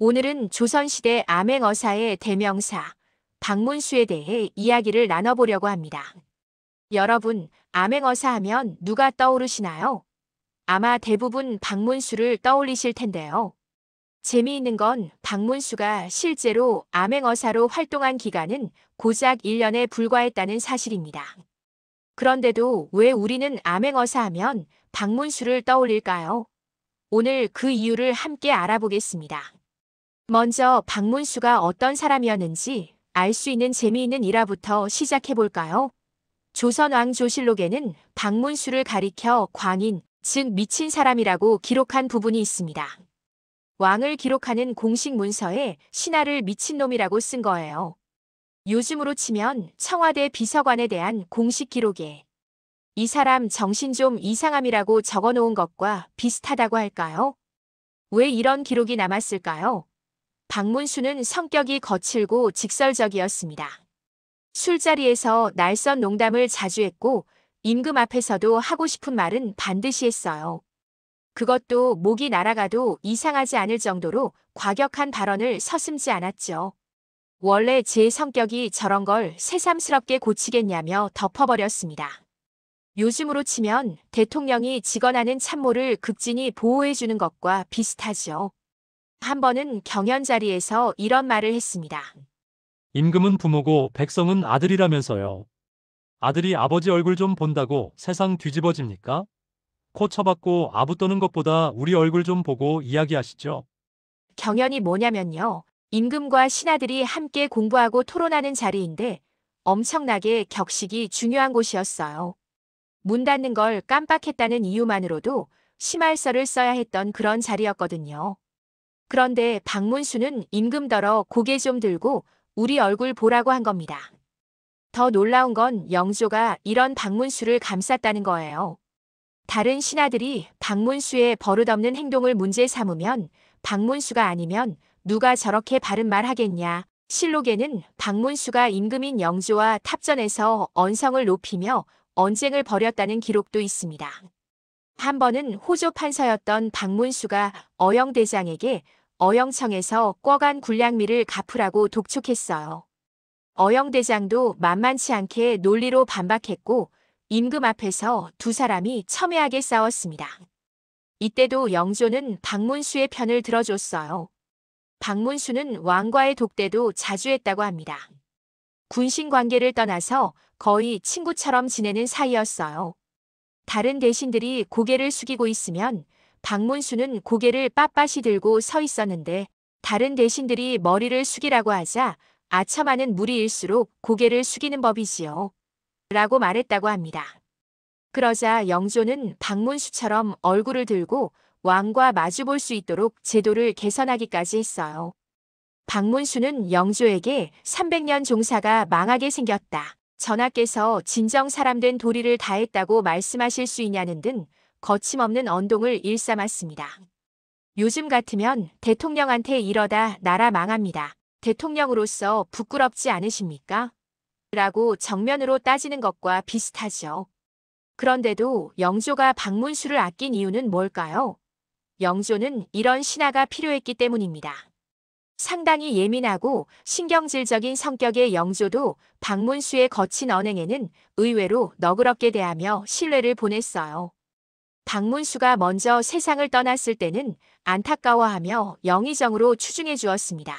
오늘은 조선시대 암행어사의 대명사 박문수에 대해 이야기를 나눠보려고 합니다. 여러분, 암행어사 하면 누가 떠오르시나요? 아마 대부분 박문수를 떠올리실 텐데요. 재미있는 건 박문수가 실제로 암행어사로 활동한 기간은 고작 1년에 불과했다는 사실입니다. 그런데도 왜 우리는 암행어사 하면 박문수를 떠올릴까요? 오늘 그 이유를 함께 알아보겠습니다. 먼저 박문수가 어떤 사람이었는지 알 수 있는 재미있는 일화부터 시작해 볼까요? 조선왕조실록에는 박문수를 가리켜 광인, 즉 미친 사람이라고 기록한 부분이 있습니다. 왕을 기록하는 공식 문서에 신하를 미친놈이라고 쓴 거예요. 요즘으로 치면 청와대 비서관에 대한 공식 기록에 이 사람 정신 좀 이상함이라고 적어놓은 것과 비슷하다고 할까요? 왜 이런 기록이 남았을까요? 박문수는 성격이 거칠고 직설적이었습니다. 술자리에서 날선 농담을 자주 했고 임금 앞에서도 하고 싶은 말은 반드시 했어요. 그것도 목이 날아가도 이상하지 않을 정도로 과격한 발언을 서슴지 않았죠. 원래 제 성격이 저런 걸 새삼스럽게 고치겠냐며 덮어버렸습니다. 요즘으로 치면 대통령이 직언하는 참모를 극진히 보호해주는 것과 비슷하죠. 한 번은 경연 자리에서 이런 말을 했습니다. 임금은 부모고 백성은 아들이라면서요. 아들이 아버지 얼굴 좀 본다고 세상 뒤집어집니까? 코 쳐박고 아부 떠는 것보다 우리 얼굴 좀 보고 이야기하시죠. 경연이 뭐냐면요. 임금과 신하들이 함께 공부하고 토론하는 자리인데 엄청나게 격식이 중요한 곳이었어요. 문 닫는 걸 깜빡했다는 이유만으로도 심할서를 써야 했던 그런 자리였거든요. 그런데 박문수는 임금더러 고개 좀 들고 우리 얼굴 보라고 한 겁니다. 더 놀라운 건 영조가 이런 박문수를 감쌌다는 거예요. 다른 신하들이 박문수의 버릇없는 행동을 문제 삼으면 박문수가 아니면 누가 저렇게 바른 말 하겠냐. 실록에는 박문수가 임금인 영조와 탑전에서 언성을 높이며 언쟁을 벌였다는 기록도 있습니다. 한 번은 호조 판서였던 박문수가 어영대장에게 어영청에서 꿔간 군량미를 갚으라고 독촉했어요. 어영대장도 만만치 않게 논리로 반박했고 임금 앞에서 두 사람이 첨예하게 싸웠습니다. 이때도 영조는 박문수의 편을 들어줬어요. 박문수는 왕과의 독대도 자주 했다고 합니다. 군신 관계를 떠나서 거의 친구처럼 지내는 사이였어요. 다른 대신들이 고개를 숙이고 있으면 박문수는 고개를 빳빳이 들고 서 있었는데 다른 대신들이 머리를 숙이라고 하자 아첨하는 무리일수록 고개를 숙이는 법이지요. 라고 말했다고 합니다. 그러자 영조는 박문수처럼 얼굴을 들고 왕과 마주볼 수 있도록 제도를 개선하기까지 했어요. 박문수는 영조에게 300년 종사가 망하게 생겼다. 전하께서 진정 사람된 도리를 다했다고 말씀하실 수 있냐는 등 거침없는 언동을 일삼았습니다. 요즘 같으면 대통령한테 이러다 나라 망합니다. 대통령으로서 부끄럽지 않으십니까? 라고 정면으로 따지는 것과 비슷하죠. 그런데도 영조가 박문수를 아낀 이유는 뭘까요? 영조는 이런 신하가 필요했기 때문입니다. 상당히 예민하고 신경질적인 성격의 영조도 박문수의 거친 언행에는 의외로 너그럽게 대하며 신뢰를 보냈어요. 박문수가 먼저 세상을 떠났을 때는 안타까워하며 영의정으로 추중해 주었습니다.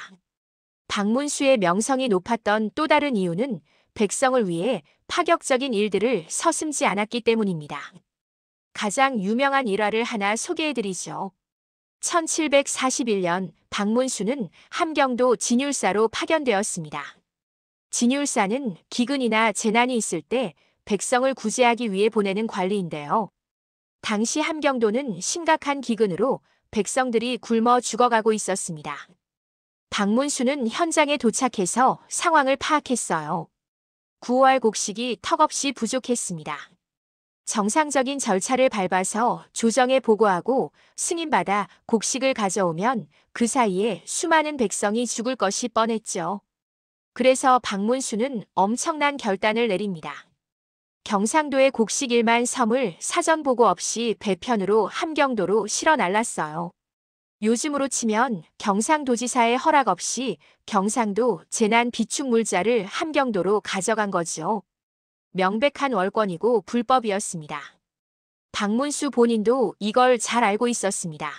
박문수의 명성이 높았던 또 다른 이유는 백성을 위해 파격적인 일들을 서슴지 않았기 때문입니다. 가장 유명한 일화를 하나 소개해드리죠. 1741년 박문수는 함경도 진율사로 파견되었습니다. 진율사는 기근이나 재난이 있을 때 백성을 구제하기 위해 보내는 관리인데요. 당시 함경도는 심각한 기근으로 백성들이 굶어 죽어가고 있었습니다. 박문수는 현장에 도착해서 상황을 파악했어요. 구호할 곡식이 턱없이 부족했습니다. 정상적인 절차를 밟아서 조정에 보고하고 승인받아 곡식을 가져오면 그 사이에 수많은 백성이 죽을 것이 뻔했죠. 그래서 박문수는 엄청난 결단을 내립니다. 경상도의 곡식 1만 섬을 사전 보고 없이 배편으로 함경도로 실어 날랐어요. 요즘으로 치면 경상도지사의 허락 없이 경상도 재난 비축 물자를 함경도로 가져간 거죠. 명백한 월권이고 불법이었습니다. 박문수 본인도 이걸 잘 알고 있었습니다.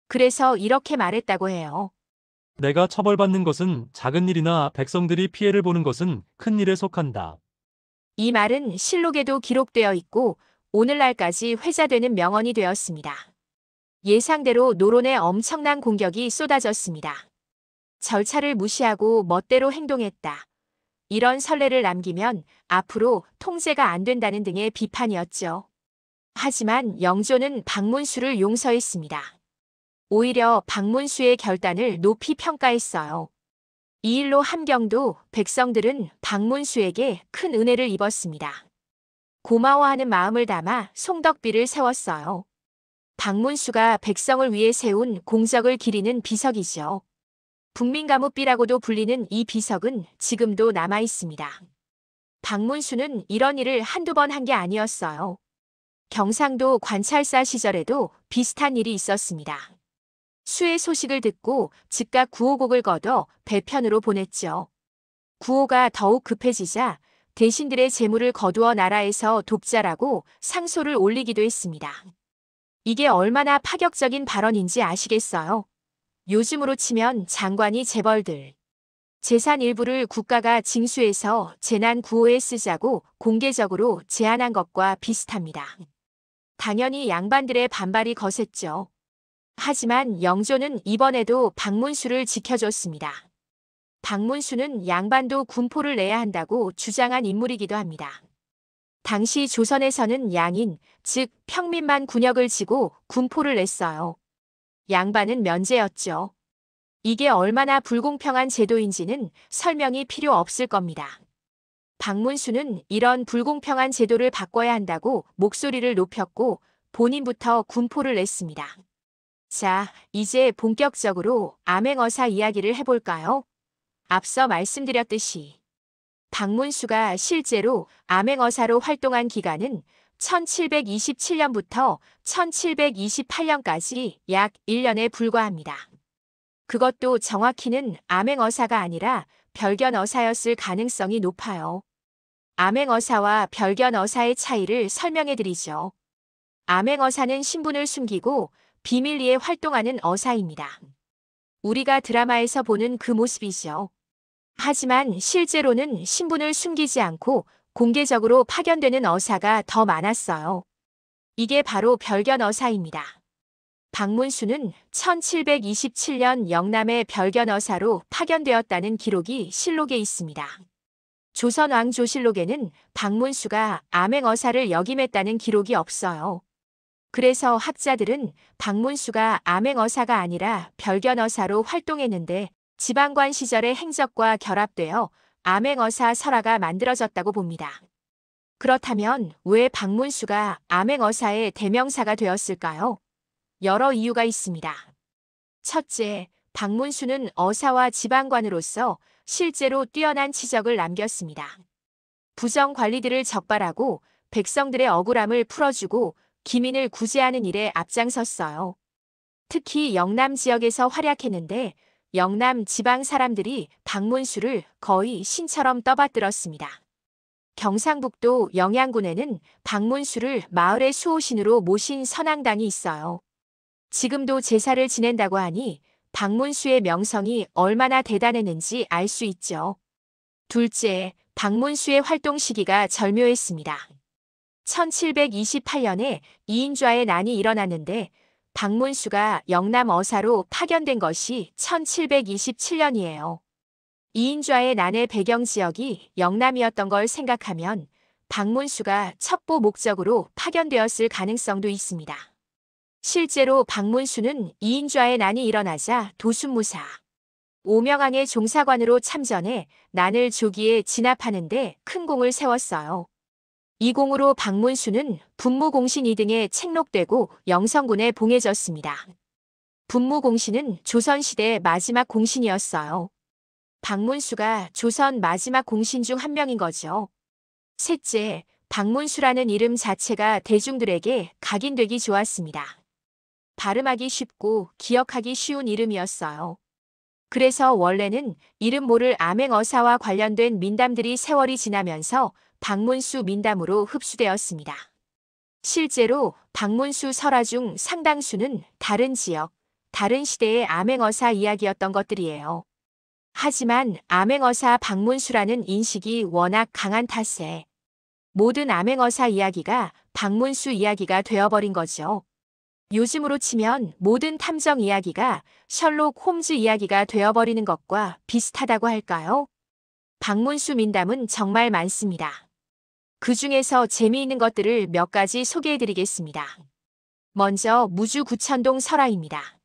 그래서 이렇게 말했다고 해요. 내가 처벌받는 것은 작은 일이나 백성들이 피해를 보는 것은 큰 일에 속한다. 이 말은 실록에도 기록되어 있고 오늘날까지 회자되는 명언이 되었습니다. 예상대로 노론에 엄청난 공격이 쏟아졌습니다. 절차를 무시하고 멋대로 행동했다. 이런 선례를 남기면 앞으로 통제가 안 된다는 등의 비판이었죠. 하지만 영조는 박문수를 용서했습니다. 오히려 박문수의 결단을 높이 평가했어요. 이 일로 함경도 백성들은 박문수에게 큰 은혜를 입었습니다. 고마워하는 마음을 담아 송덕비를 세웠어요. 박문수가 백성을 위해 세운 공적을 기리는 비석이죠. 북민가무비라고도 불리는 이 비석은 지금도 남아 있습니다. 박문수는 이런 일을 한두 번 한 게 아니었어요. 경상도 관찰사 시절에도 비슷한 일이 있었습니다. 수의 소식을 듣고 즉각 구호곡을 걷어 배편으로 보냈죠. 구호가 더욱 급해지자 대신들의 재물을 거두어 나라에서 돕자라고 상소를 올리기도 했습니다. 이게 얼마나 파격적인 발언인지 아시겠어요? 요즘으로 치면 장관이 재벌들, 재산 일부를 국가가 징수해서 재난 구호에 쓰자고 공개적으로 제안한 것과 비슷합니다. 당연히 양반들의 반발이 거셌죠. 하지만 영조는 이번에도 박문수를 지켜줬습니다. 박문수는 양반도 군포를 내야 한다고 주장한 인물이기도 합니다. 당시 조선에서는 양인, 즉 평민만 군역을 지고 군포를 냈어요. 양반은 면제였죠. 이게 얼마나 불공평한 제도인지는 설명이 필요 없을 겁니다. 박문수는 이런 불공평한 제도를 바꿔야 한다고 목소리를 높였고 본인부터 군포를 냈습니다. 자, 이제 본격적으로 암행어사 이야기를 해볼까요? 앞서 말씀드렸듯이 박문수가 실제로 암행어사로 활동한 기간은 1727년부터 1728년까지 약 1년에 불과합니다. 그것도 정확히는 암행어사가 아니라 별견어사였을 가능성이 높아요. 암행어사와 별견어사의 차이를 설명해 드리죠. 암행어사는 신분을 숨기고 비밀리에 활동하는 어사입니다. 우리가 드라마에서 보는 그 모습이죠. 하지만 실제로는 신분을 숨기지 않고 공개적으로 파견되는 어사가 더 많았어요. 이게 바로 별견어사입니다. 박문수는 1727년 영남의 별견어사로 파견되었다는 기록이 실록에 있습니다. 조선왕조실록에는 박문수가 암행어사를 역임했다는 기록이 없어요. 그래서 학자들은 박문수가 암행어사가 아니라 별견어사로 활동했는데 지방관 시절의 행적과 결합되어 암행어사 설화가 만들어졌다고 봅니다. 그렇다면 왜 박문수가 암행어사의 대명사가 되었을까요? 여러 이유가 있습니다. 첫째, 박문수는 어사와 지방관으로서 실제로 뛰어난 치적을 남겼습니다. 부정 관리들을 적발하고 백성들의 억울함을 풀어주고 기민을 구제하는 일에 앞장섰어요. 특히 영남 지역에서 활약했는데 영남 지방 사람들이 박문수를 거의 신처럼 떠받들었습니다. 경상북도 영양군에는 박문수를 마을의 수호신으로 모신 선앙당이 있어요. 지금도 제사를 지낸다고 하니 박문수의 명성이 얼마나 대단했는지 알 수 있죠. 둘째, 박문수의 활동 시기가 절묘했습니다. 1728년에 이인좌의 난이 일어났는데 박문수가 영남 어사로 파견된 것이 1727년이에요. 이인좌의 난의 배경 지역이 영남이었던 걸 생각하면 박문수가 첩보 목적으로 파견되었을 가능성도 있습니다. 실제로 박문수는 이인좌의 난이 일어나자 도순무사, 오명항의 종사관으로 참전해 난을 조기에 진압하는 데 큰 공을 세웠어요. 이 공으로 박문수는 분무공신 2등에 책록되고 영성군에 봉해졌습니다. 분무공신은 조선시대 마지막 공신이었어요. 박문수가 조선 마지막 공신 중 한 명인 거죠. 셋째, 박문수라는 이름 자체가 대중들에게 각인되기 좋았습니다. 발음하기 쉽고 기억하기 쉬운 이름이었어요. 그래서 원래는 이름 모를 암행어사와 관련된 민담들이 세월이 지나면서 박문수 민담으로 흡수되었습니다. 실제로 박문수 설화 중 상당수는 다른 지역, 다른 시대의 암행어사 이야기였던 것들이에요. 하지만 암행어사 박문수라는 인식이 워낙 강한 탓에 모든 암행어사 이야기가 박문수 이야기가 되어버린 거죠. 요즘으로 치면 모든 탐정 이야기가 셜록 홈즈 이야기가 되어버리는 것과 비슷하다고 할까요? 박문수 민담은 정말 많습니다. 그 중에서 재미있는 것들을 몇 가지 소개해드리겠습니다. 먼저 무주 구천동 설화입니다.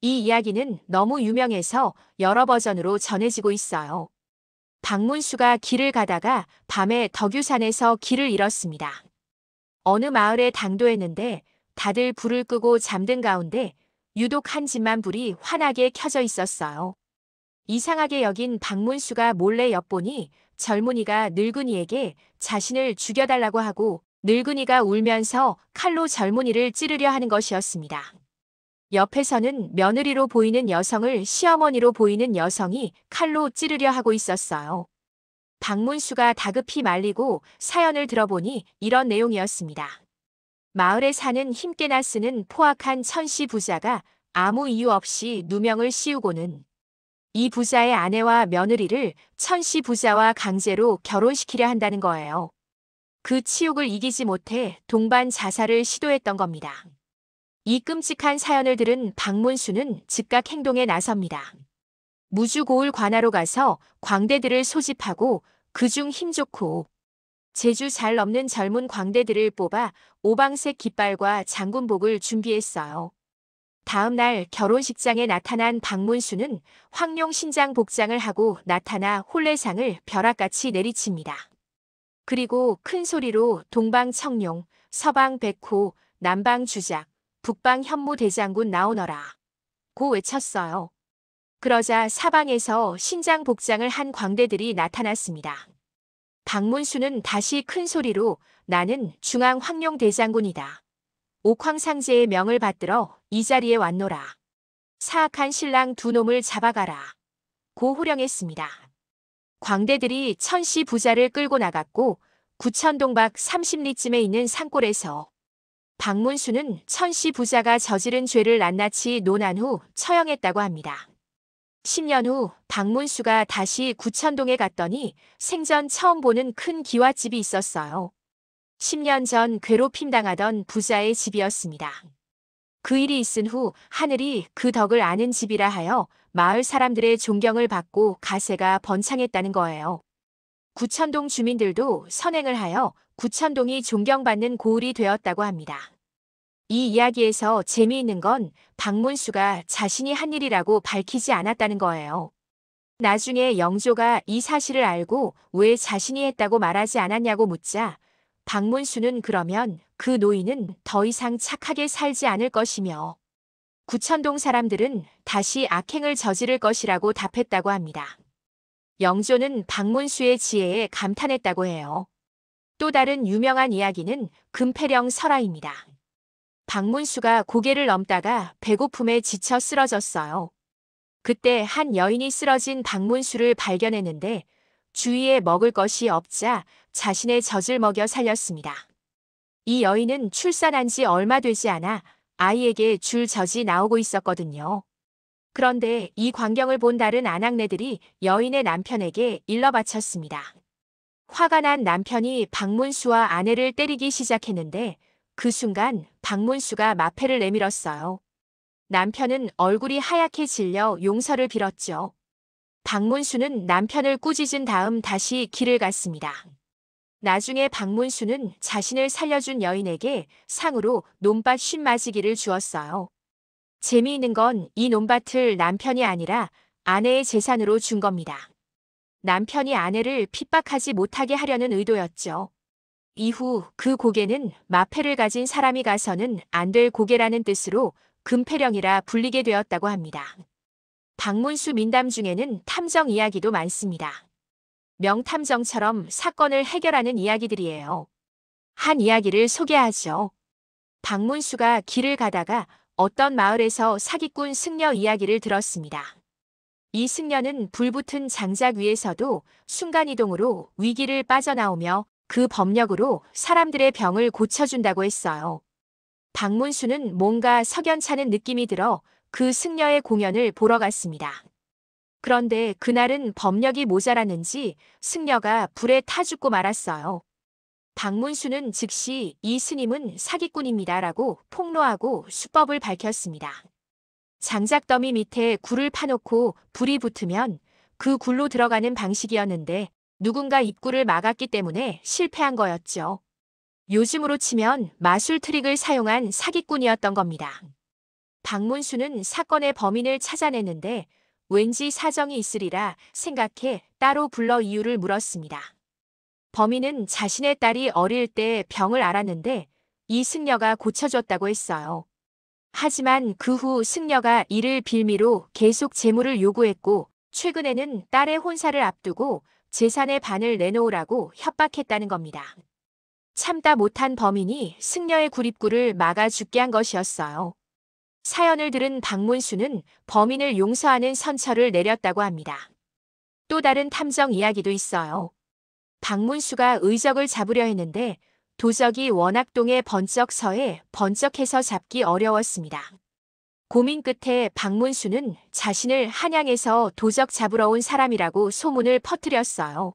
이 이야기는 너무 유명해서 여러 버전으로 전해지고 있어요. 박문수가 길을 가다가 밤에 덕유산에서 길을 잃었습니다. 어느 마을에 당도했는데 다들 불을 끄고 잠든 가운데 유독 한 집만 불이 환하게 켜져 있었어요. 이상하게 여긴 박문수가 몰래 엿보니 젊은이가 늙은이에게 자신을 죽여달라고 하고 늙은이가 울면서 칼로 젊은이를 찌르려 하는 것이었습니다. 옆에서는 며느리로 보이는 여성을 시어머니로 보이는 여성이 칼로 찌르려 하고 있었어요. 박문수가 다급히 말리고 사연을 들어보니 이런 내용이었습니다. 마을에 사는 힘께나 쓰는 포악한 천씨 부자가 아무 이유 없이 누명을 씌우고는 이 부자의 아내와 며느리를 천씨 부자와 강제로 결혼시키려 한다는 거예요. 그 치욕을 이기지 못해 동반 자살을 시도했던 겁니다. 이 끔찍한 사연을 들은 박문수는 즉각 행동에 나섭니다. 무주 고을 관하로 가서 광대들을 소집하고 그중 힘 좋고 재주 잘 넘는 젊은 광대들을 뽑아 오방색 깃발과 장군복을 준비했어요. 다음 날 결혼식장에 나타난 박문수는 황룡 신장 복장을 하고 나타나 혼례상을 벼락같이 내리칩니다. 그리고 큰 소리로 동방 청룡, 서방 백호, 남방 주작, 북방 현무 대장군 나오너라 고 외쳤어요. 그러자 사방에서 신장 복장을 한 광대들이 나타났습니다. 박문수는 다시 큰 소리로 나는 중앙 황룡 대장군이다. 옥황상제의 명을 받들어 이 자리에 왔노라. 사악한 신랑 두 놈을 잡아가라. 고 호령했습니다. 광대들이 천씨 부자를 끌고 나갔고 구천동 밖 30리쯤에 있는 산골에서 박문수는 천씨 부자가 저지른 죄를 낱낱이 논한 후 처형했다고 합니다. 10년 후 박문수가 다시 구천동에 갔더니 생전 처음 보는 큰 기와집이 있었어요. 10년 전 괴롭힘 당하던 부자의 집이었습니다. 그 일이 있은 후 하늘이 그 덕을 아는 집이라 하여 마을 사람들의 존경을 받고 가세가 번창했다는 거예요. 구천동 주민들도 선행을 하여 구천동이 존경받는 고을이 되었다고 합니다. 이 이야기에서 재미있는 건 박문수가 자신이 한 일이라고 밝히지 않았다는 거예요. 나중에 영조가 이 사실을 알고 왜 자신이 했다고 말하지 않았냐고 묻자 박문수는 그러면 그 노인은 더 이상 착하게 살지 않을 것이며 구천동 사람들은 다시 악행을 저지를 것이라고 답했다고 합니다. 영조는 박문수의 지혜에 감탄했다고 해요. 또 다른 유명한 이야기는 금패령 설화입니다. 박문수가 고개를 넘다가 배고픔에 지쳐 쓰러졌어요. 그때 한 여인이 쓰러진 박문수를 발견했는데 주위에 먹을 것이 없자 자신의 젖을 먹여 살렸습니다. 이 여인은 출산한 지 얼마 되지 않아 아이에게 줄 젖이 나오고 있었거든요. 그런데 이 광경을 본 다른 아낙네들이 여인의 남편에게 일러 바쳤습니다. 화가 난 남편이 박문수와 아내를 때리기 시작했는데 그 순간 박문수가 마패를 내밀었어요. 남편은 얼굴이 하얗게 질려 용서를 빌었죠. 박문수는 남편을 꾸짖은 다음 다시 길을 갔습니다. 나중에 박문수는 자신을 살려준 여인에게 상으로 논밭 50마지기를 주었어요. 재미있는 건 이 논밭을 남편이 아니라 아내의 재산으로 준 겁니다. 남편이 아내를 핍박하지 못하게 하려는 의도였죠. 이후 그 고개는 마패를 가진 사람이 가서는 안 될 고개라는 뜻으로 금패령이라 불리게 되었다고 합니다. 박문수 민담 중에는 탐정 이야기도 많습니다. 명탐정처럼 사건을 해결하는 이야기들이에요. 한 이야기를 소개하죠. 박문수가 길을 가다가 어떤 마을에서 사기꾼 승려 이야기를 들었습니다. 이 승려는 불붙은 장작 위에서도 순간이동으로 위기를 빠져나오며 그 법력으로 사람들의 병을 고쳐준다고 했어요. 박문수는 뭔가 석연찮은 느낌이 들어 그 승려의 공연을 보러 갔습니다. 그런데 그날은 법력이 모자랐는지 승려가 불에 타 죽고 말았어요. 박문수는 즉시 이 스님은 사기꾼입니다라고 폭로하고 수법을 밝혔습니다. 장작더미 밑에 굴을 파놓고 불이 붙으면 그 굴로 들어가는 방식이었는데 누군가 입구를 막았기 때문에 실패한 거였죠. 요즘으로 치면 마술 트릭을 사용한 사기꾼이었던 겁니다. 박문수는 사건의 범인을 찾아내는데 왠지 사정이 있으리라 생각해 따로 불러 이유를 물었습니다. 범인은 자신의 딸이 어릴 때 병을 앓았는데 이 승려가 고쳐줬다고 했어요. 하지만 그 후 승려가 이를 빌미로 계속 재물을 요구했고 최근에는 딸의 혼사를 앞두고 재산의 반을 내놓으라고 협박했다는 겁니다. 참다 못한 범인이 승려의 굴입구를 막아 죽게 한 것이었어요. 사연을 들은 박문수는 범인을 용서하는 선처를 내렸다고 합니다. 또 다른 탐정 이야기도 있어요. 박문수가 의적을 잡으려 했는데 도적이 원악동에 번쩍 서해 번쩍해서 잡기 어려웠습니다. 고민 끝에 박문수는 자신을 한양에서 도적 잡으러 온 사람이라고 소문을 퍼뜨렸어요.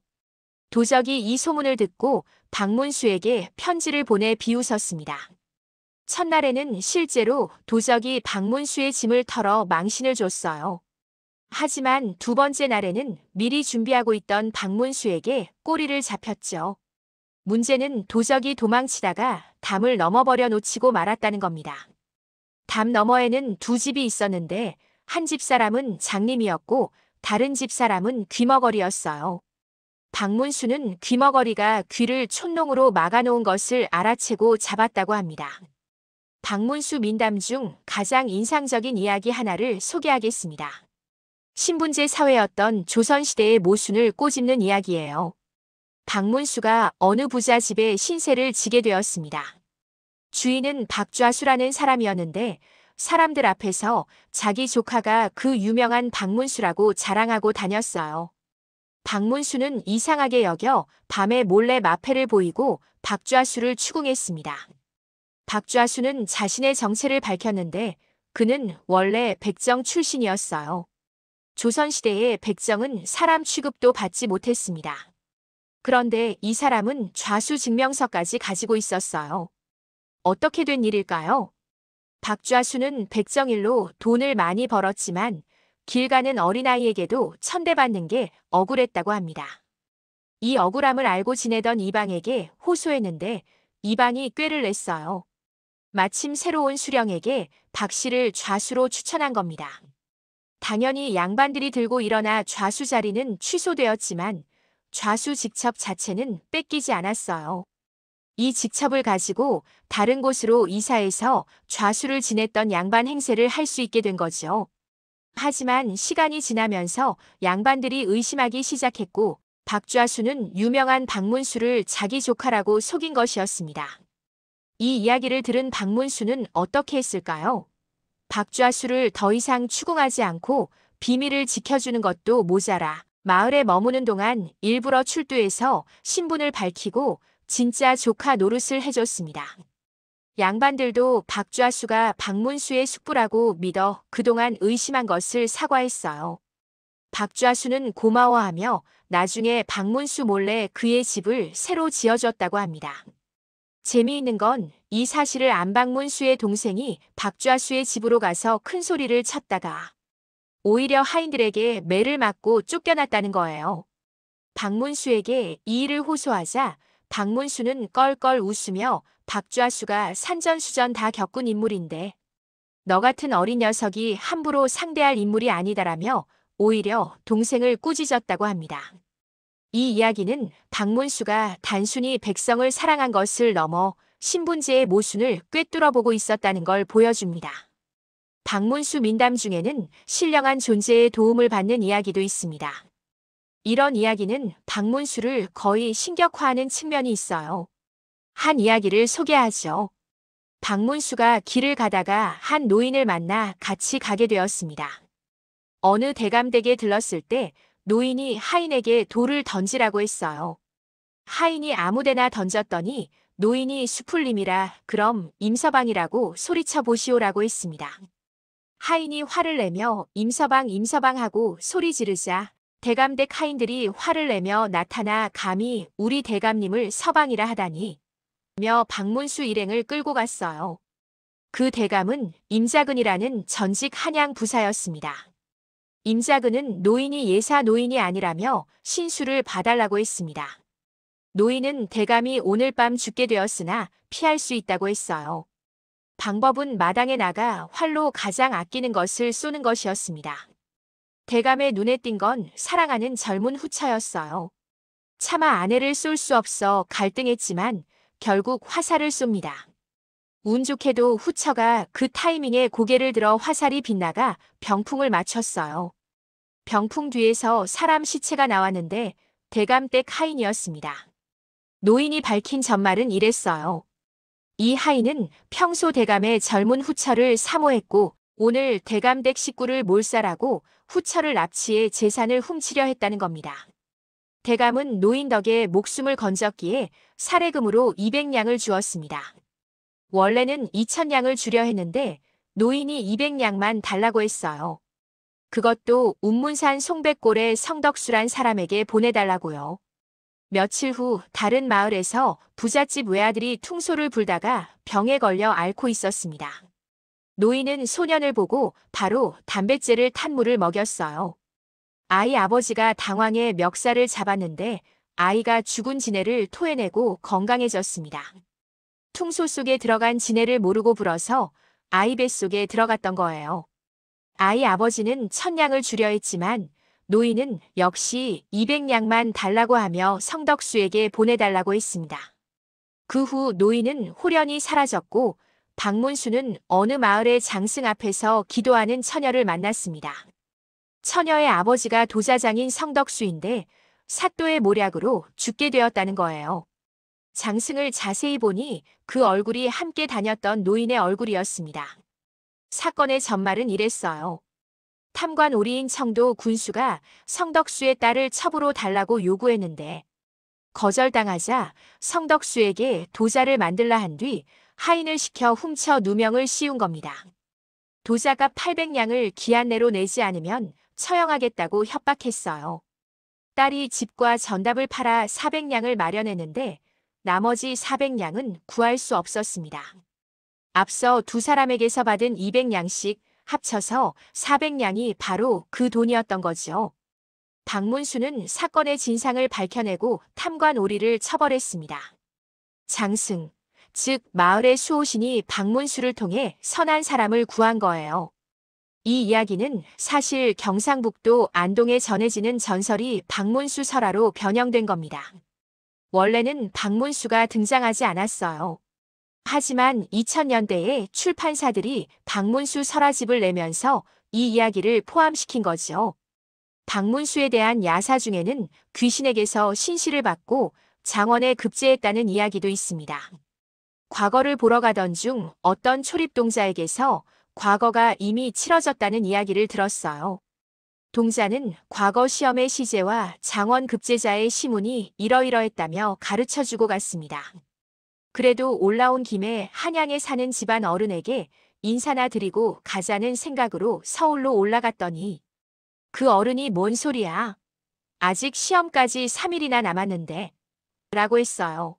도적이 이 소문을 듣고 박문수에게 편지를 보내 비웃었습니다. 첫날에는 실제로 도적이 박문수의 짐을 털어 망신을 줬어요. 하지만 두 번째 날에는 미리 준비하고 있던 박문수에게 꼬리를 잡혔죠. 문제는 도적이 도망치다가 담을 넘어버려 놓치고 말았다는 겁니다. 담 너머에는 두 집이 있었는데 한 집 사람은 장님이었고 다른 집 사람은 귀머거리였어요. 박문수는 귀머거리가 귀를 촛농으로 막아놓은 것을 알아채고 잡았다고 합니다. 박문수 민담 중 가장 인상적인 이야기 하나를 소개하겠습니다. 신분제 사회였던 조선시대의 모순을 꼬집는 이야기예요. 박문수가 어느 부자 집에 신세를 지게 되었습니다. 주인은 박좌수라는 사람이었는데 사람들 앞에서 자기 조카가 그 유명한 박문수라고 자랑하고 다녔어요. 박문수는 이상하게 여겨 밤에 몰래 마패를 보이고 박좌수를 추궁했습니다. 박좌수는 자신의 정체를 밝혔는데 그는 원래 백정 출신이었어요. 조선시대의 백정은 사람 취급도 받지 못했습니다. 그런데 이 사람은 좌수 증명서까지 가지고 있었어요. 어떻게 된 일일까요? 박좌수는 백정일로 돈을 많이 벌었지만 길 가는 어린아이에게도 천대받는 게 억울했다고 합니다. 이 억울함을 알고 지내던 이방에게 호소했는데 이방이 꾀를 냈어요. 마침 새로운 수령에게 박 씨를 좌수로 추천한 겁니다. 당연히 양반들이 들고 일어나 좌수 자리는 취소되었지만 좌수 직첩 자체는 뺏기지 않았어요. 이 직첩을 가지고 다른 곳으로 이사해서 좌수를 지냈던 양반 행세를 할 수 있게 된 거죠. 하지만 시간이 지나면서 양반들이 의심하기 시작했고 박좌수는 유명한 박문수를 자기 조카라고 속인 것이었습니다. 이 이야기를 들은 박문수는 어떻게 했을까요? 박좌수를 더 이상 추궁하지 않고 비밀을 지켜주는 것도 모자라 마을에 머무는 동안 일부러 출두해서 신분을 밝히고 진짜 조카 노릇을 해줬습니다. 양반들도 박좌수가 박문수의 숙부라고 믿어 그동안 의심한 것을 사과했어요. 박좌수는 고마워하며 나중에 박문수 몰래 그의 집을 새로 지어줬다고 합니다. 재미있는 건 이 사실을 안 박문수의 동생이 박좌수의 집으로 가서 큰 소리를 쳤다가 오히려 하인들에게 매를 맞고 쫓겨났다는 거예요. 박문수에게 이 일을 호소하자 박문수는 껄껄 웃으며 박좌수가 산전수전 다 겪은 인물인데 너 같은 어린 녀석이 함부로 상대할 인물이 아니다라며 오히려 동생을 꾸짖었다고 합니다. 이 이야기는 박문수가 단순히 백성을 사랑한 것을 넘어 신분제의 모순을 꿰뚫어보고 있었다는 걸 보여줍니다. 박문수 민담 중에는 신령한 존재의 도움을 받는 이야기도 있습니다. 이런 이야기는 박문수를 거의 신격화하는 측면이 있어요. 한 이야기를 소개하죠. 박문수가 길을 가다가 한 노인을 만나 같이 가게 되었습니다. 어느 대감댁에 들렀을 때 노인이 하인에게 돌을 던지라고 했어요. 하인이 아무데나 던졌더니 노인이 수풀님이라 그럼 임서방이라고 소리쳐 보시오라고 했습니다. 하인이 화를 내며 임서방 임서방 하고 소리 지르자 대감댁 하인들이 화를 내며 나타나 감히 우리 대감님을 서방이라 하다니 며 박문수 일행을 끌고 갔어요. 그 대감은 임자근이라는 전직 한양 부사였습니다. 임자근은 노인이 예사 노인이 아니라며 신수를 봐달라고 했습니다. 노인은 대감이 오늘 밤 죽게 되었으나 피할 수 있다고 했어요. 방법은 마당에 나가 활로 가장 아끼는 것을 쏘는 것이었습니다. 대감의 눈에 띈 건 사랑하는 젊은 후처였어요. 차마 아내를 쏠 수 없어 갈등했지만 결국 화살을 쏩니다. 운 좋게도 후처가 그 타이밍에 고개를 들어 화살이 빗나가 병풍을 맞췄어요. 병풍 뒤에서 사람 시체가 나왔는데 대감댁 하인이었습니다. 노인이 밝힌 전말은 이랬어요. 이 하인은 평소 대감의 젊은 후처를 사모했고 오늘 대감댁 식구를 몰살하고 후처를 납치해 재산을 훔치려 했다는 겁니다. 대감은 노인 덕에 목숨을 건졌기에 사례금으로 200냥을 주었습니다. 원래는 2000냥을 주려 했는데 노인이 200냥만 달라고 했어요. 그것도 운문산 송백골의 성덕수란 사람에게 보내달라고요. 며칠 후 다른 마을에서 부잣집 외아들이 퉁소를 불다가 병에 걸려 앓고 있었습니다. 노인은 소년을 보고 바로 담뱃재를 탄 물을 먹였어요. 아이 아버지가 당황해 멱살을 잡았는데 아이가 죽은 지네를 토해내고 건강해졌습니다. 퉁소 속에 들어간 지네를 모르고 불어서 아이 뱃속에 들어갔던 거예요. 아이 아버지는 1000냥을 주려 했지만 노인은 역시 200냥만 달라고 하며 성덕수에게 보내달라고 했습니다. 그 후 노인은 홀연히 사라졌고 박문수는 어느 마을의 장승 앞에서 기도하는 처녀를 만났습니다. 처녀의 아버지가 도자장인 성덕수인데 사또의 모략으로 죽게 되었다는 거예요. 장승을 자세히 보니 그 얼굴이 함께 다녔던 노인의 얼굴이었습니다. 사건의 전말은 이랬어요. 탐관 오리인 청도 군수가 성덕수의 딸을 첩으로 달라고 요구했는데 거절당하자 성덕수에게 도자를 만들라 한 뒤 하인을 시켜 훔쳐 누명을 씌운 겁니다. 도자가 800냥을 기한 내로 내지 않으면 처형하겠다고 협박했어요. 딸이 집과 전답을 팔아 400냥을 마련했는데 나머지 400냥은 구할 수 없었습니다. 앞서 두 사람에게서 받은 200냥씩 합쳐서 400냥이 바로 그 돈이었던 거죠. 박문수는 사건의 진상을 밝혀내고 탐관 오리를 처벌했습니다. 장승, 즉 마을의 수호신이 박문수를 통해 선한 사람을 구한 거예요. 이 이야기는 사실 경상북도 안동에 전해지는 전설이 박문수 설화로 변형된 겁니다. 원래는 박문수가 등장하지 않았어요. 하지만 2000년대에 출판사들이 박문수 설화집을 내면서 이 이야기를 포함시킨 거죠. 박문수에 대한 야사 중에는 귀신에게서 신시를 받고 장원에 급제했다는 이야기도 있습니다. 과거를 보러 가던 중 어떤 초립동자에게서 과거가 이미 치러졌다는 이야기를 들었어요. 동자는 과거 시험의 시제와 장원 급제자의 시문이 이러이러했다며 가르쳐주고 갔습니다. 그래도 올라온 김에 한양에 사는 집안 어른에게 인사나 드리고 가자는 생각으로 서울로 올라갔더니 그 어른이 뭔 소리야? 아직 시험까지 3일이나 남았는데 라고 했어요.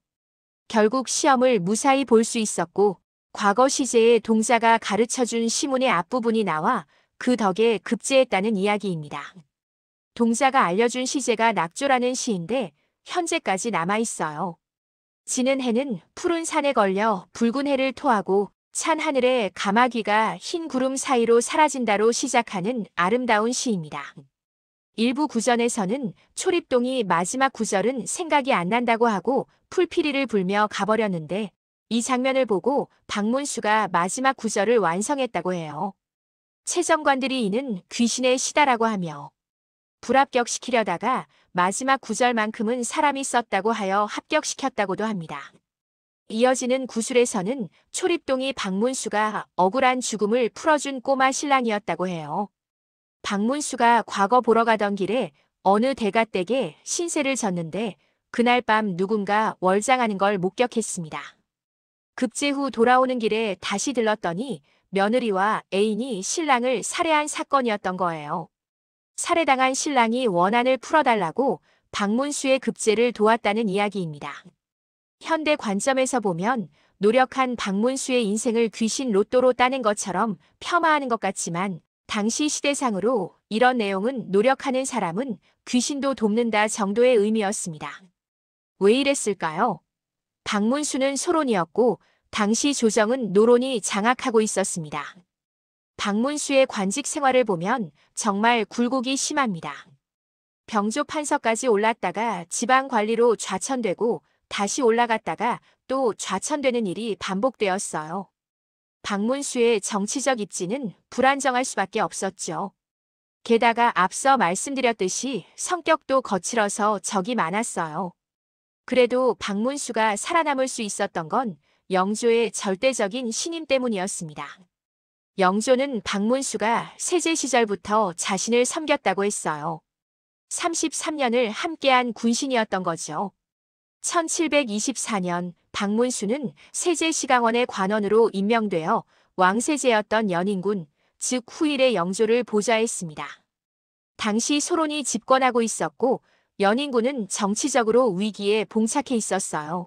결국 시험을 무사히 볼 수 있었고 과거 시제의 동자가 가르쳐준 시문의 앞부분이 나와 그 덕에 급제했다는 이야기입니다. 동자가 알려준 시제가 낙조라는 시인데 현재까지 남아있어요. 지는 해는 푸른 산에 걸려 붉은 해를 토하고 찬 하늘에 가마귀가 흰 구름 사이로 사라진다로 시작하는 아름다운 시입니다. 일부 구전에서는 초립동이 마지막 구절은 생각이 안 난다고 하고 풀피리를 불며 가버렸는데 이 장면을 보고 박문수가 마지막 구절을 완성했다고 해요. 채점관들이 이는 귀신의 시다라고 하며 불합격시키려다가 마지막 구절만큼은 사람이 썼다고 하여 합격시켰다고도 합니다. 이어지는 구술에서는 초립동이 박문수가 억울한 죽음을 풀어준 꼬마 신랑이었다고 해요. 박문수가 과거 보러 가던 길에 어느 대가댁에 신세를 졌는데 그날 밤 누군가 월장하는 걸 목격했습니다. 급제 후 돌아오는 길에 다시 들렀더니 며느리와 애인이 신랑을 살해한 사건이었던 거예요. 살해당한 신랑이 원한을 풀어달라고 박문수의 급제를 도왔다는 이야기입니다. 현대 관점에서 보면 노력한 박문수의 인생을 귀신 로또로 따낸 것처럼 폄하하는 것 같지만 당시 시대상으로 이런 내용은 노력하는 사람은 귀신도 돕는다 정도의 의미였습니다. 왜 이랬을까요? 박문수는 소론이었고 당시 조정은 노론이 장악하고 있었습니다. 박문수의 관직 생활을 보면 정말 굴곡이 심합니다. 병조 판서까지 올랐다가 지방 관리로 좌천되고 다시 올라갔다가 또 좌천되는 일이 반복되었어요. 박문수의 정치적 입지는 불안정할 수밖에 없었죠. 게다가 앞서 말씀드렸듯이 성격도 거칠어서 적이 많았어요. 그래도 박문수가 살아남을 수 있었던 건 영조의 절대적인 신임 때문이었습니다. 영조는 박문수가 세제 시절부터 자신을 섬겼다고 했어요. 33년을 함께한 군신이었던 거죠. 1724년 박문수는 세제시강원의 관원으로 임명되어 왕세제였던 연인군, 즉 후일의 영조를 보좌했습니다. 당시 소론이 집권하고 있었고 연인군은 정치적으로 위기에 봉착해 있었어요.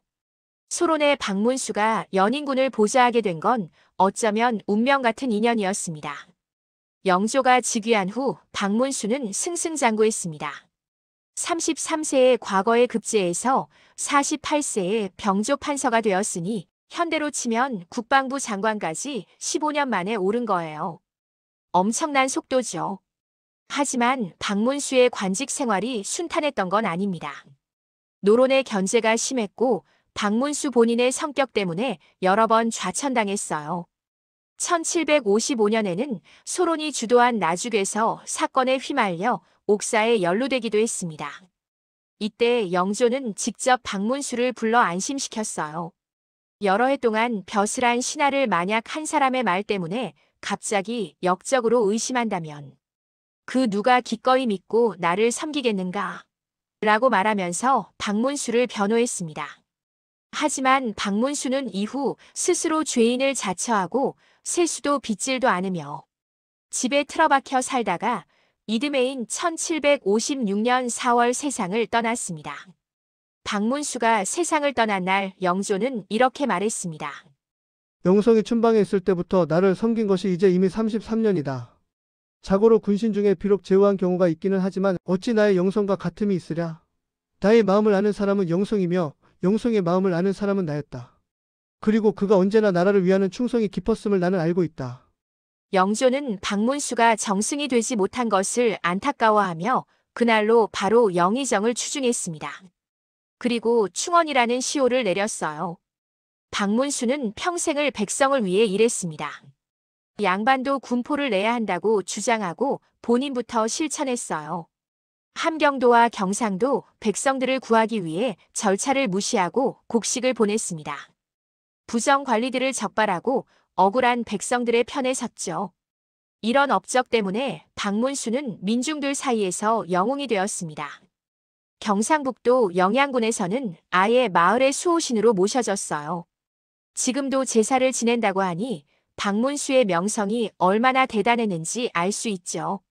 소론의 박문수가 연인군을 보좌하게 된 건 어쩌면 운명 같은 인연이었습니다. 영조가 즉위한 후 박문수는 승승장구했습니다. 33세의 과거의 급제에서 48세의 병조 판서가 되었으니 현대로 치면 국방부 장관까지 15년 만에 오른 거예요. 엄청난 속도죠. 하지만 박문수의 관직 생활이 순탄했던 건 아닙니다. 노론의 견제가 심했고 박문수 본인의 성격 때문에 여러 번 좌천당했어요. 1755년에는 소론이 주도한 나죽에서 사건에 휘말려 옥사에 연루되기도 했습니다. 이때 영조는 직접 박문수를 불러 안심시켰어요. 여러 해 동안 벼슬한 신하를 만약 한 사람의 말 때문에 갑자기 역적으로 의심한다면 그 누가 기꺼이 믿고 나를 섬기겠는가? 라고 말하면서 박문수를 변호했습니다. 하지만 박문수는 이후 스스로 죄인을 자처하고 세수도 빚질도 않으며 집에 틀어박혀 살다가 이듬해인 1756년 4월 세상을 떠났습니다. 박문수가 세상을 떠난 날 영조는 이렇게 말했습니다. 영성이 춘방에 있을 때부터 나를 섬긴 것이 이제 이미 33년이다. 자고로 군신 중에 비록 제후한 경우가 있기는 하지만 어찌 나의 영성과 같음이 있으랴. 나의 마음을 아는 사람은 영성이며 영성의 마음을 아는 사람은 나였다. 그리고 그가 언제나 나라를 위하는 충성이 깊었음을 나는 알고 있다. 영조는 박문수가 정승이 되지 못한 것을 안타까워하며 그날로 바로 영의정을 추중했습니다. 그리고 충원이라는 시호를 내렸어요. 박문수는 평생을 백성을 위해 일했습니다. 양반도 군포를 내야 한다고 주장하고 본인부터 실천했어요. 함경도와 경상도 백성들을 구하기 위해 절차를 무시하고 곡식을 보냈습니다. 부정 관리들을 적발하고 억울한 백성들의 편에 섰죠. 이런 업적 때문에 박문수는 민중들 사이에서 영웅이 되었습니다. 경상북도 영양군에서는 아예 마을의 수호신으로 모셔졌어요. 지금도 제사를 지낸다고 하니 박문수의 명성이 얼마나 대단했는지 알 수 있죠.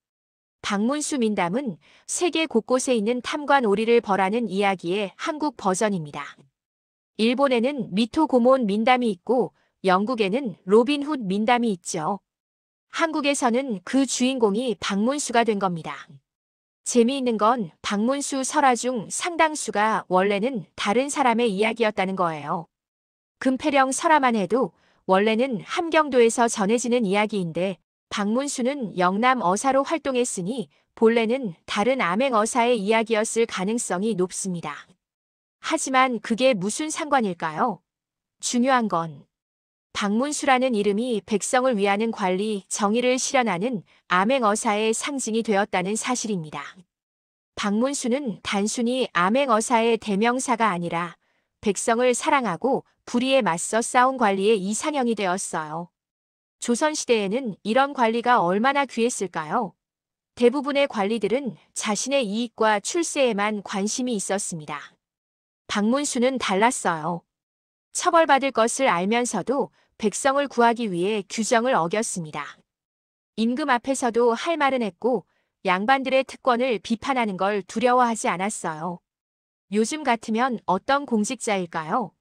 박문수 민담은 세계 곳곳에 있는 탐관 오리를 벌하는 이야기의 한국 버전입니다. 일본에는 미토 고몬 민담이 있고 영국에는 로빈 훗 민담이 있죠. 한국에서는 그 주인공이 박문수가 된 겁니다. 재미있는 건 박문수 설화 중 상당수가 원래는 다른 사람의 이야기였다는 거예요. 금패령 설화만 해도 원래는 함경도에서 전해지는 이야기인데 박문수는 영남 어사로 활동했으니 본래는 다른 암행 어사의 이야기였을 가능성이 높습니다. 하지만 그게 무슨 상관일까요? 중요한 건 박문수라는 이름이 백성을 위하는 관리, 정의를 실현하는 암행어사의 상징이 되었다는 사실입니다. 박문수는 단순히 암행어사의 대명사가 아니라 백성을 사랑하고 불의에 맞서 싸운 관리의 이상형이 되었어요. 조선시대에는 이런 관리가 얼마나 귀했을까요? 대부분의 관리들은 자신의 이익과 출세에만 관심이 있었습니다. 박문수는 달랐어요. 처벌받을 것을 알면서도 백성을 구하기 위해 규정을 어겼습니다. 임금 앞에서도 할 말은 했고 양반들의 특권을 비판하는 걸 두려워하지 않았어요. 요즘 같으면 어떤 공직자일까요?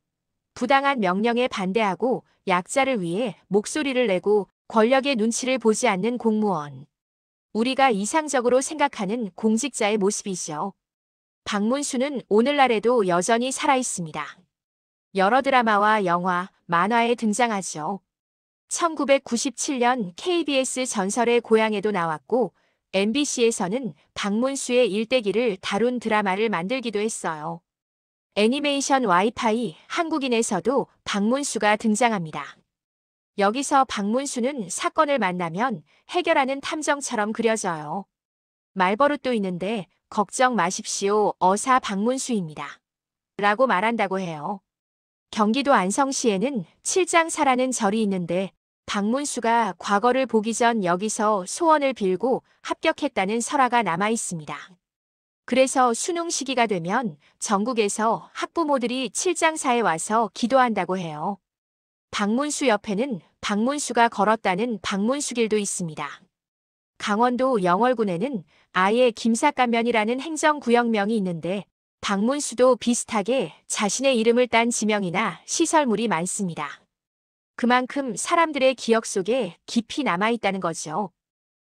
부당한 명령에 반대하고 약자를 위해 목소리를 내고 권력의 눈치를 보지 않는 공무원. 우리가 이상적으로 생각하는 공직자의 모습이죠. 박문수는 오늘날에도 여전히 살아있습니다. 여러 드라마와 영화, 만화에 등장하죠. 1997년 KBS 전설의 고향에도 나왔고 MBC에서는 박문수의 일대기를 다룬 드라마를 만들기도 했어요. 애니메이션 와이파이 한국인에서도 박문수가 등장합니다. 여기서 박문수는 사건을 만나면 해결하는 탐정처럼 그려져요. 말버릇도 있는데 걱정 마십시오. 어사 박문수입니다. 라고 말한다고 해요. 경기도 안성시에는 칠장사라는 절이 있는데 박문수가 과거를 보기 전 여기서 소원을 빌고 합격했다는 설화가 남아 있습니다. 그래서 수능 시기가 되면 전국에서 학부모들이 칠장사에 와서 기도한다고 해요. 박문수 옆에는 박문수가 걸었다는 박문수길도 있습니다. 강원도 영월군에는 아예 김삿간면이라는 행정구역명이 있는데 박문수도 비슷하게 자신의 이름을 딴 지명이나 시설물이 많습니다. 그만큼 사람들의 기억 속에 깊이 남아있다는 거죠.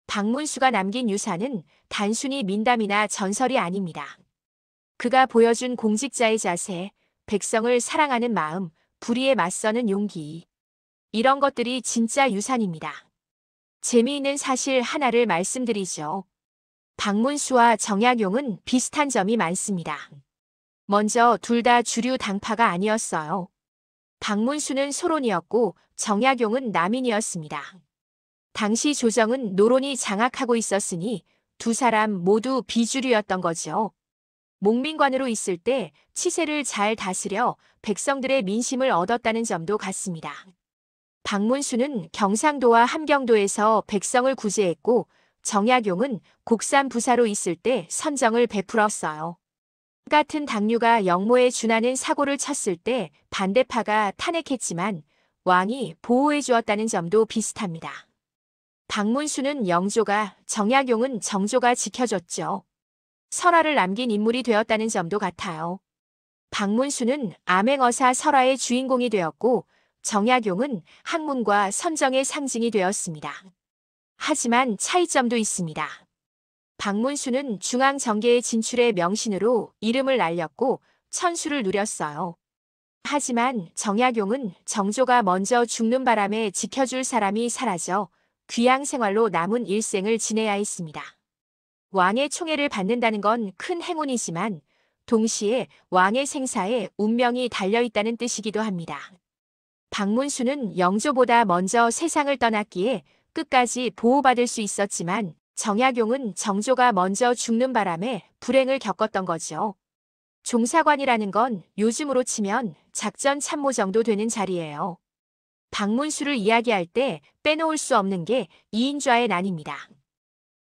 박문수가 남긴 유산은 단순히 민담이나 전설이 아닙니다. 그가 보여준 공직자의 자세, 백성을 사랑하는 마음, 불의에 맞서는 용기. 이런 것들이 진짜 유산입니다. 재미있는 사실 하나를 말씀드리죠. 박문수와 정약용은 비슷한 점이 많습니다. 먼저 둘 다 주류 당파가 아니었어요. 박문수는 소론이었고 정약용은 남인이었습니다. 당시 조정은 노론이 장악하고 있었으니 두 사람 모두 비주류였던 거죠. 목민관으로 있을 때 치세를 잘 다스려 백성들의 민심을 얻었다는 점도 같습니다. 박문수는 경상도와 함경도에서 백성을 구제했고 정약용은 곡산 부사로 있을 때 선정을 베풀었어요. 같은 당류가 영모에 준하는 사고를 쳤을 때 반대파가 탄핵했지만 왕이 보호해 주었다는 점도 비슷합니다. 박문수는 영조가, 정약용은 정조가 지켜줬죠. 설화를 남긴 인물이 되었다는 점도 같아요. 박문수는 암행어사 설화의 주인공이 되었고 정약용은 학문과 선정의 상징이 되었습니다. 하지만 차이점도 있습니다. 박문수는 중앙정계의 진출의 명신으로 이름을 날렸고 천수를 누렸어요. 하지만 정약용은 정조가 먼저 죽는 바람에 지켜줄 사람이 사라져 귀양 생활로 남은 일생을 지내야 했습니다. 왕의 총애를 받는다는 건 큰 행운이지만 동시에 왕의 생사에 운명이 달려있다는 뜻이기도 합니다. 박문수는 영조보다 먼저 세상을 떠났기에 끝까지 보호받을 수 있었지만 정약용은 정조가 먼저 죽는 바람에 불행을 겪었던 거죠. 종사관이라는 건 요즘으로 치면 작전 참모 정도 되는 자리예요. 박문수를 이야기할 때 빼놓을 수 없는 게 이인좌의 난입니다.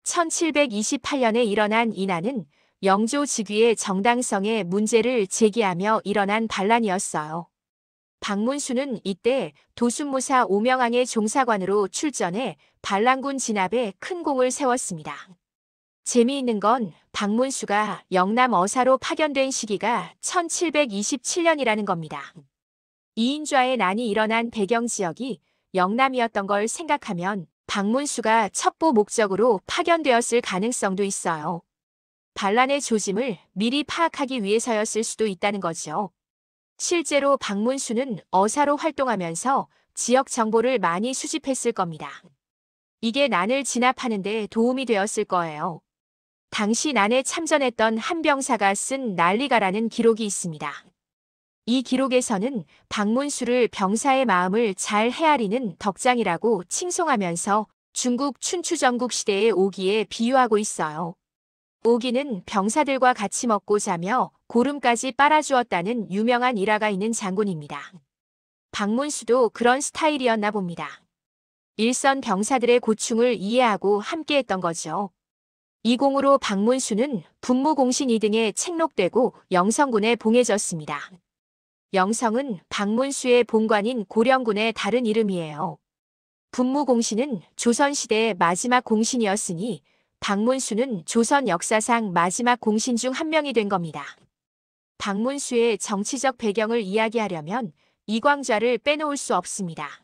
1728년에 일어난 이 난은 영조 즉위의 정당성에 문제를 제기하며 일어난 반란이었어요. 박문수는 이때 도순무사 오명항의 종사관으로 출전해 반란군 진압에 큰 공을 세웠습니다. 재미있는 건 박문수가 영남 어사로 파견된 시기가 1727년이라는 겁니다. 이인좌의 난이 일어난 배경 지역이 영남이었던 걸 생각하면 박문수가 첩보 목적으로 파견되었을 가능성도 있어요. 반란의 조짐을 미리 파악하기 위해서였을 수도 있다는 거죠. 실제로 박문수는 어사로 활동하면서 지역 정보를 많이 수집했을 겁니다. 이게 난을 진압하는 데 도움이 되었을 거예요. 당시 난에 참전했던 한 병사가 쓴 난리가라는 기록이 있습니다. 이 기록에서는 박문수를 병사의 마음을 잘 헤아리는 덕장이라고 칭송하면서 중국 춘추전국 시대의 오기에 비유하고 있어요. 오기는 병사들과 같이 먹고 자며 고름까지 빨아주었다는 유명한 일화가 있는 장군입니다. 박문수도 그런 스타일이었나 봅니다. 일선 병사들의 고충을 이해하고 함께했던 거죠. 이 공으로 박문수는 분무공신 2등에 책록되고 영성군에 봉해졌습니다. 영성은 박문수의 본관인 고령군의 다른 이름이에요. 분무공신은 조선시대의 마지막 공신이었으니 박문수는 조선 역사상 마지막 공신 중 한 명이 된 겁니다. 박문수의 정치적 배경을 이야기하려면 이광좌를 빼놓을 수 없습니다.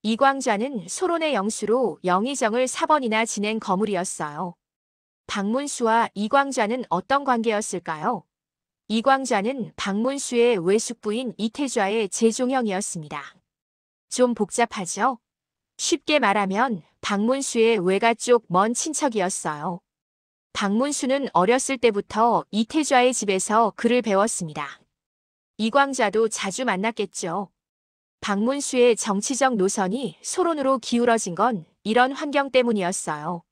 이광좌는 소론의 영수로 영의정을 4번이나 지낸 거물이었어요. 박문수와 이광좌는 어떤 관계였을까요? 이광좌는 박문수의 외숙부인 이태좌의 제종형이었습니다. 좀 복잡하죠? 쉽게 말하면 박문수의 외가 쪽 먼 친척이었어요. 박문수는 어렸을 때부터 이태좌의 집에서 글을 배웠습니다. 이광좌도 자주 만났겠죠. 박문수의 정치적 노선이 소론으로 기울어진 건 이런 환경 때문이었어요.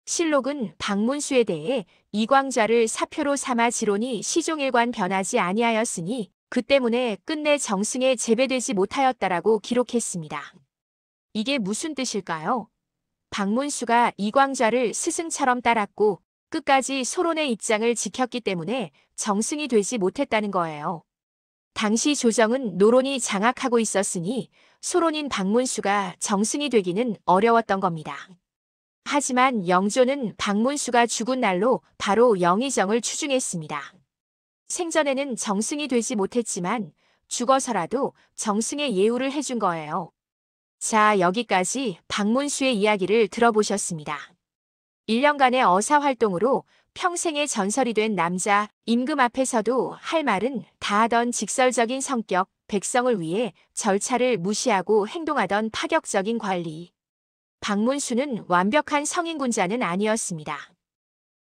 실록은 박문수에 대해 이광좌를 사표로 삼아 지론이 시종일관 변하지 아니하였으니 그 때문에 끝내 정승에 제배되지 못하였다라고 기록했습니다. 이게 무슨 뜻일까요? 박문수가 이광좌를 스승처럼 따랐고 끝까지 소론의 입장을 지켰기 때문에 정승이 되지 못했다는 거예요. 당시 조정은 노론이 장악하고 있었으니 소론인 박문수가 정승이 되기는 어려웠던 겁니다. 하지만 영조는 박문수가 죽은 날로 바로 영의정을 추중했습니다. 생전에는 정승이 되지 못했지만 죽어서라도 정승의 예우를 해준 거예요. 자, 여기까지 박문수의 이야기를 들어보셨습니다. 1년간의 어사활동으로 평생의 전설이 된 남자 임금 앞에서도 할 말은 다 하던 직설적인 성격, 백성을 위해 절차를 무시하고 행동하던 파격적인 관리. 박문수는 완벽한 성인군자는 아니었습니다.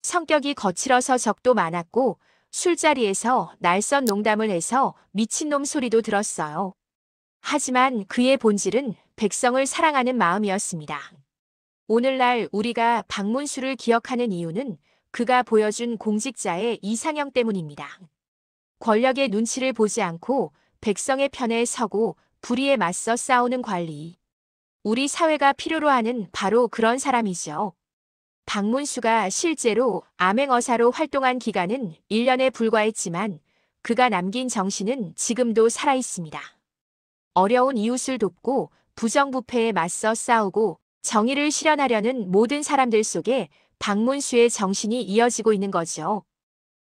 성격이 거칠어서 적도 많았고 술자리에서 날선 농담을 해서 미친놈 소리도 들었어요. 하지만 그의 본질은 백성을 사랑하는 마음이었습니다. 오늘날 우리가 박문수를 기억하는 이유는 그가 보여준 공직자의 이상형 때문입니다. 권력의 눈치를 보지 않고 백성의 편에 서고 불의에 맞서 싸우는 관리. 우리 사회가 필요로 하는 바로 그런 사람이죠. 박문수가 실제로 암행어사로 활동한 기간은 1년에 불과했지만 그가 남긴 정신은 지금도 살아있습니다. 어려운 이웃을 돕고 부정부패에 맞서 싸우고 정의를 실현하려는 모든 사람들 속에 박문수의 정신이 이어지고 있는 거죠.